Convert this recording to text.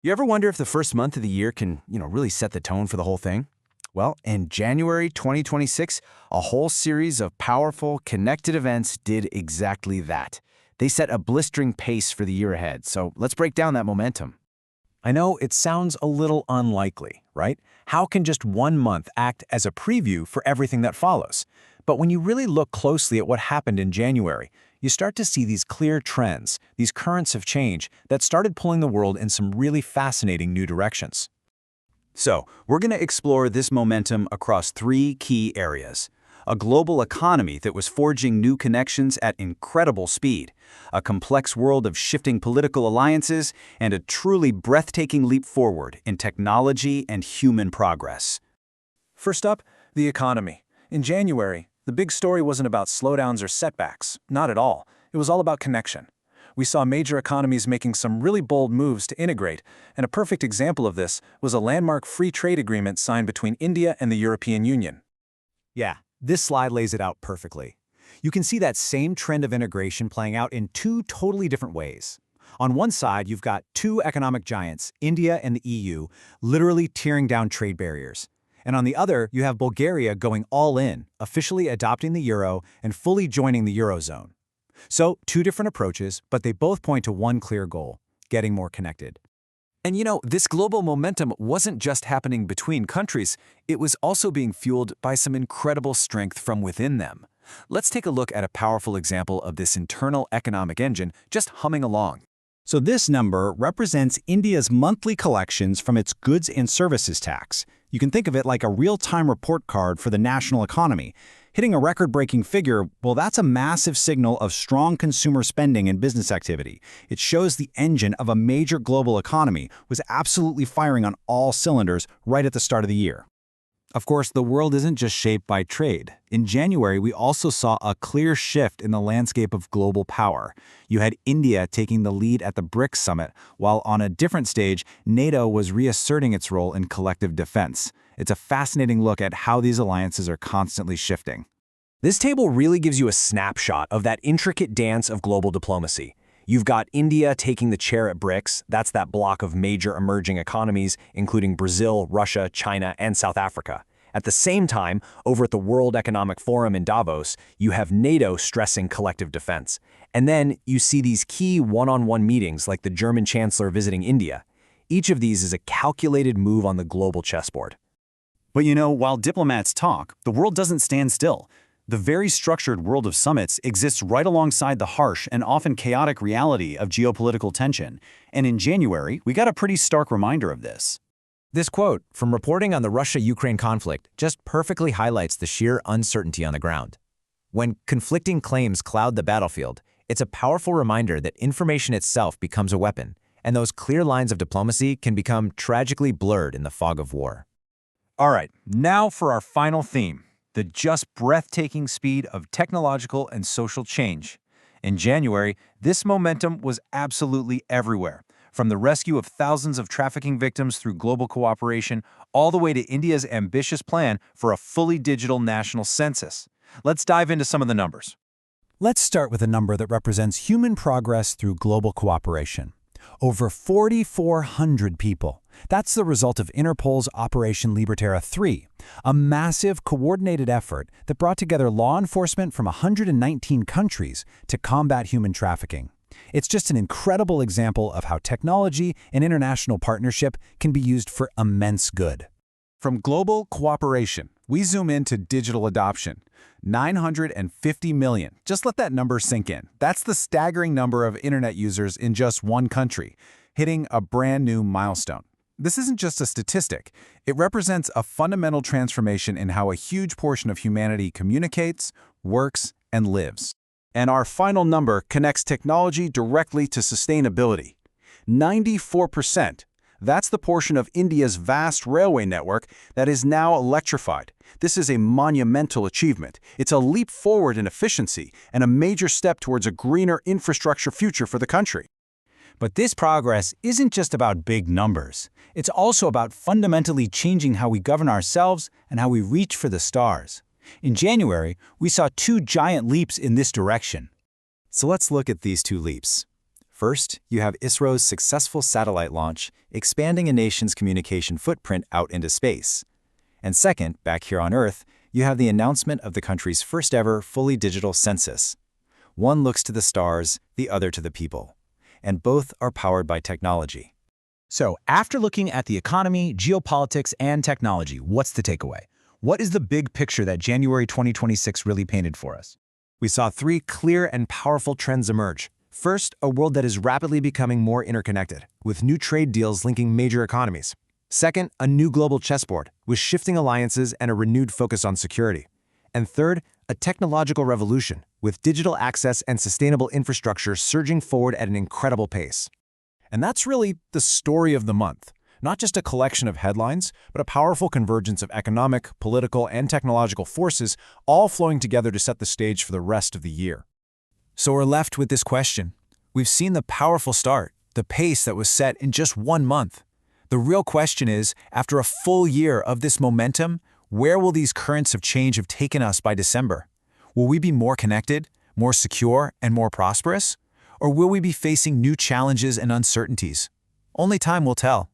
You ever wonder if the first month of the year can, really set the tone for the whole thing? Well, in January 2026, a whole series of powerful, connected events did exactly that. They set a blistering pace for the year ahead, so let's break down that momentum. I know it sounds a little unlikely, right? How can just one month act as a preview for everything that follows? But when you really look closely at what happened in January, you start to see these clear trends, these currents of change that started pulling the world in some really fascinating new directions. So, we're going to explore this momentum across three key areas. A global economy that was forging new connections at incredible speed, a complex world of shifting political alliances, and a truly breathtaking leap forward in technology and human progress. First up, the economy. In January, the big story wasn't about slowdowns or setbacks, not at all. It was all about connection. We saw major economies making some really bold moves to integrate, and a perfect example of this was a landmark free trade agreement signed between India and the European Union. Yeah, this slide lays it out perfectly. You can see that same trend of integration playing out in two totally different ways. On one side, you've got two economic giants, India and the EU, literally tearing down trade barriers. And on the other, you have Bulgaria going all in, officially adopting the euro and fully joining the eurozone. So, two different approaches, but they both point to one clear goal: getting more connected. And this global momentum wasn't just happening between countries, it was also being fueled by some incredible strength from within them. Let's take a look at a powerful example of this internal economic engine just humming along. So this number represents India's monthly collections from its goods and services tax. You can think of it like a real-time report card for the national economy. Hitting a record-breaking figure, well, that's a massive signal of strong consumer spending and business activity. It shows the engine of a major global economy was absolutely firing on all cylinders right at the start of the year. Of course, the world isn't just shaped by trade. In January, we also saw a clear shift in the landscape of global power. You had India taking the lead at the BRICS summit, while on a different stage, NATO was reasserting its role in collective defense. It's a fascinating look at how these alliances are constantly shifting. This table really gives you a snapshot of that intricate dance of global diplomacy. You've got India taking the chair at BRICS, that's that block of major emerging economies, including Brazil, Russia, China, and South Africa. At the same time, over at the World Economic Forum in Davos, you have NATO stressing collective defense. And then you see these key one-on-one meetings like the German Chancellor visiting India. Each of these is a calculated move on the global chessboard. But while diplomats talk, the world doesn't stand still. The very structured world of summits exists right alongside the harsh and often chaotic reality of geopolitical tension. And in January, we got a pretty stark reminder of this. This quote from reporting on the Russia-Ukraine conflict just perfectly highlights the sheer uncertainty on the ground. When conflicting claims cloud the battlefield, it's a powerful reminder that information itself becomes a weapon, and those clear lines of diplomacy can become tragically blurred in the fog of war. All right, now for our final theme: the just breathtaking speed of technological and social change. In January, this momentum was absolutely everywhere, from the rescue of thousands of trafficking victims through global cooperation, all the way to India's ambitious plan for a fully digital national census. Let's dive into some of the numbers. Let's start with a number that represents human progress through global cooperation. Over 4,400 people. That's the result of Interpol's Operation Libertera 3, a massive coordinated effort that brought together law enforcement from 119 countries to combat human trafficking. It's just an incredible example of how technology and international partnership can be used for immense good. From global cooperation, we zoom into digital adoption. 950 million. Just let that number sink in. That's the staggering number of internet users in just one country, hitting a brand new milestone. This isn't just a statistic. It represents a fundamental transformation in how a huge portion of humanity communicates, works, and lives. And our final number connects technology directly to sustainability. 94%. That's the portion of India's vast railway network that is now electrified. This is a monumental achievement. It's a leap forward in efficiency and a major step towards a greener infrastructure future for the country. But this progress isn't just about big numbers. It's also about fundamentally changing how we govern ourselves and how we reach for the stars. In January, we saw two giant leaps in this direction. So let's look at these two leaps. First, you have ISRO's successful satellite launch, expanding a nation's communication footprint out into space. And second, back here on Earth, you have the announcement of the country's first-ever fully digital census. One looks to the stars, the other to the people. And both are powered by technology. So, after looking at the economy, geopolitics, and technology, what's the takeaway? What is the big picture that January 2026 really painted for us? We saw three clear and powerful trends emerge. First, a world that is rapidly becoming more interconnected, with new trade deals linking major economies. Second, a new global chessboard, with shifting alliances and a renewed focus on security. And third, a technological revolution, with digital access and sustainable infrastructure surging forward at an incredible pace. And that's really the story of the month. Not just a collection of headlines, but a powerful convergence of economic, political, and technological forces all flowing together to set the stage for the rest of the year. So we're left with this question. We've seen the powerful start, the pace that was set in just 1 month. The real question is, after a full year of this momentum, where will these currents of change have taken us by December? Will we be more connected, more secure, and more prosperous? Or will we be facing new challenges and uncertainties? Only time will tell.